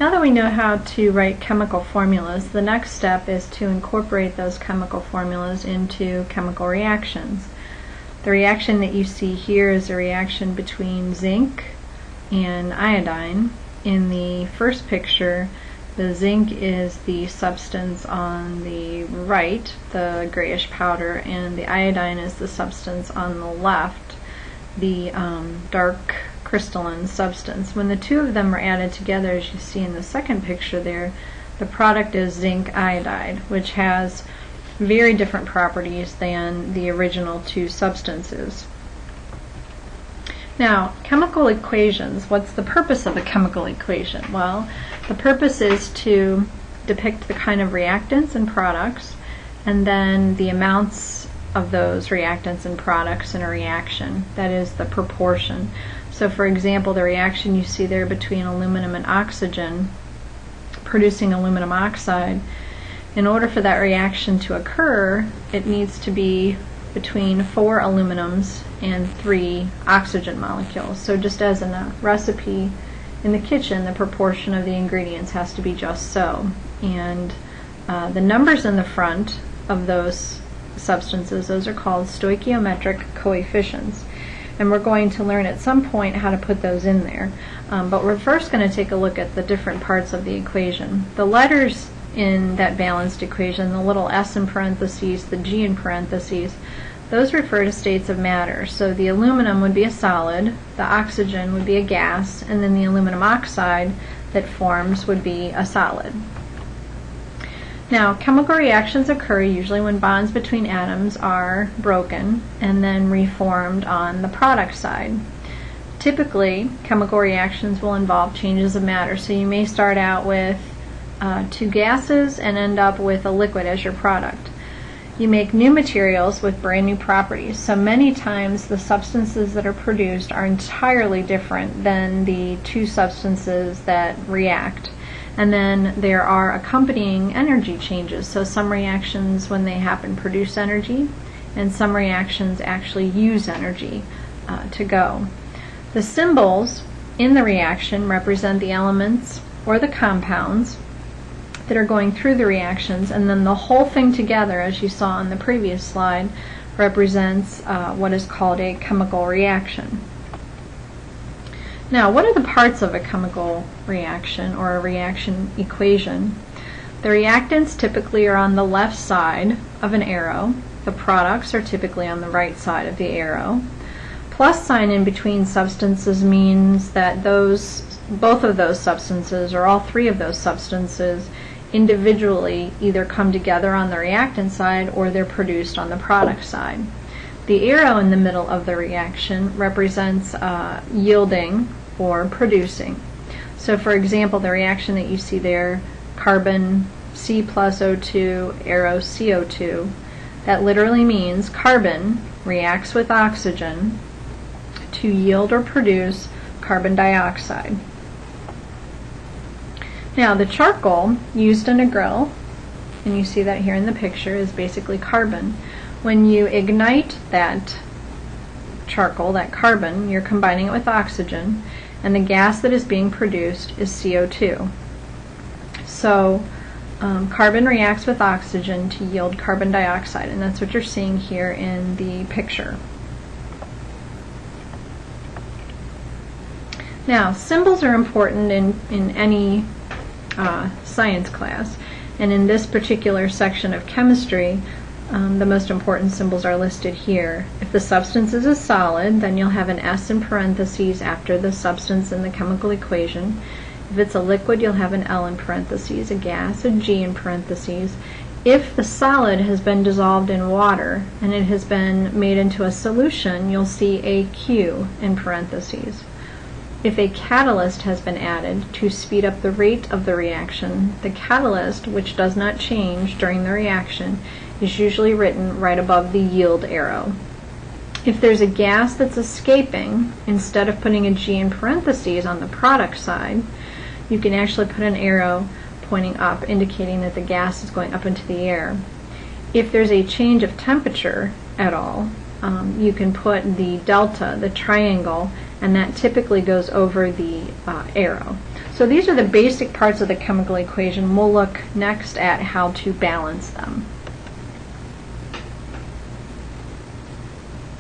Now that we know how to write chemical formulas, the next step is to incorporate those chemical formulas into chemical reactions. The reaction that you see here is a reaction between zinc and iodine. In the first picture, the zinc is the substance on the right, the grayish powder, and the iodine is the substance on the left, the dark crystalline substance. When the two of them are added together, as you see in the second picture there, the product is zinc iodide, which has very different properties than the original two substances. Now, chemical equations. What's the purpose of a chemical equation? Well, the purpose is to depict the kind of reactants and products, and then the amounts of those reactants and products in a reaction. That is the proportion. So for example, the reaction you see there between aluminum and oxygen, producing aluminum oxide, in order for that reaction to occur, it needs to be between 4 aluminums and 3 oxygen molecules. So just as in a recipe in the kitchen, the proportion of the ingredients has to be just so. And the numbers in the front of those substances, those are called stoichiometric coefficients. And we're going to learn at some point how to put those in there. But we're first going to take a look at the different parts of the equation. The letters in that balanced equation, the little s in parentheses, the g in parentheses, those refer to states of matter. So the aluminum would be a solid, the oxygen would be a gas, and then the aluminum oxide that forms would be a solid. Now, chemical reactions occur usually when bonds between atoms are broken and then reformed on the product side. Typically, chemical reactions will involve changes of matter. So you may start out with 2 gases and end up with a liquid as your product. You make new materials with brand new properties. So many times the substances that are produced are entirely different than the two substances that react. And then there are accompanying energy changes. So some reactions, when they happen, produce energy, and some reactions actually use energy to go. The symbols in the reaction represent the elements or the compounds that are going through the reactions, and then the whole thing together, as you saw on the previous slide, represents what is called a chemical reaction. Now, what are the parts of a chemical reaction or a reaction equation? The reactants typically are on the left side of an arrow. The products are typically on the right side of the arrow. Plus sign in between substances means that both of those substances, or all 3 of those substances, individually either come together on the reactant side or they're produced on the product side. The arrow in the middle of the reaction represents yielding or producing. So for example, the reaction that you see there, carbon C plus O2, arrow CO2, that literally means carbon reacts with oxygen to yield or produce carbon dioxide. Now the charcoal used in a grill, and you see that here in the picture, is basically carbon. When you ignite that charcoal, that carbon, you're combining it with oxygen, and the gas that is being produced is CO2. So carbon reacts with oxygen to yield carbon dioxide, and that's what you're seeing here in the picture. Now, symbols are important in any science class, and in this particular section of chemistry, the most important symbols are listed here. If the substance is a solid, then you'll have an S in parentheses after the substance in the chemical equation. If it's a liquid, you'll have an L in parentheses, a gas, a G in parentheses. If the solid has been dissolved in water and it has been made into a solution, you'll see a Q in parentheses. If a catalyst has been added to speed up the rate of the reaction, the catalyst, which does not change during the reaction, is usually written right above the yield arrow. If there's a gas that's escaping, instead of putting a G in parentheses on the product side, you can actually put an arrow pointing up, indicating that the gas is going up into the air. If there's a change of temperature at all, you can put the delta, the triangle, and that typically goes over the arrow. So these are the basic parts of the chemical equation. We'll look next at how to balance them.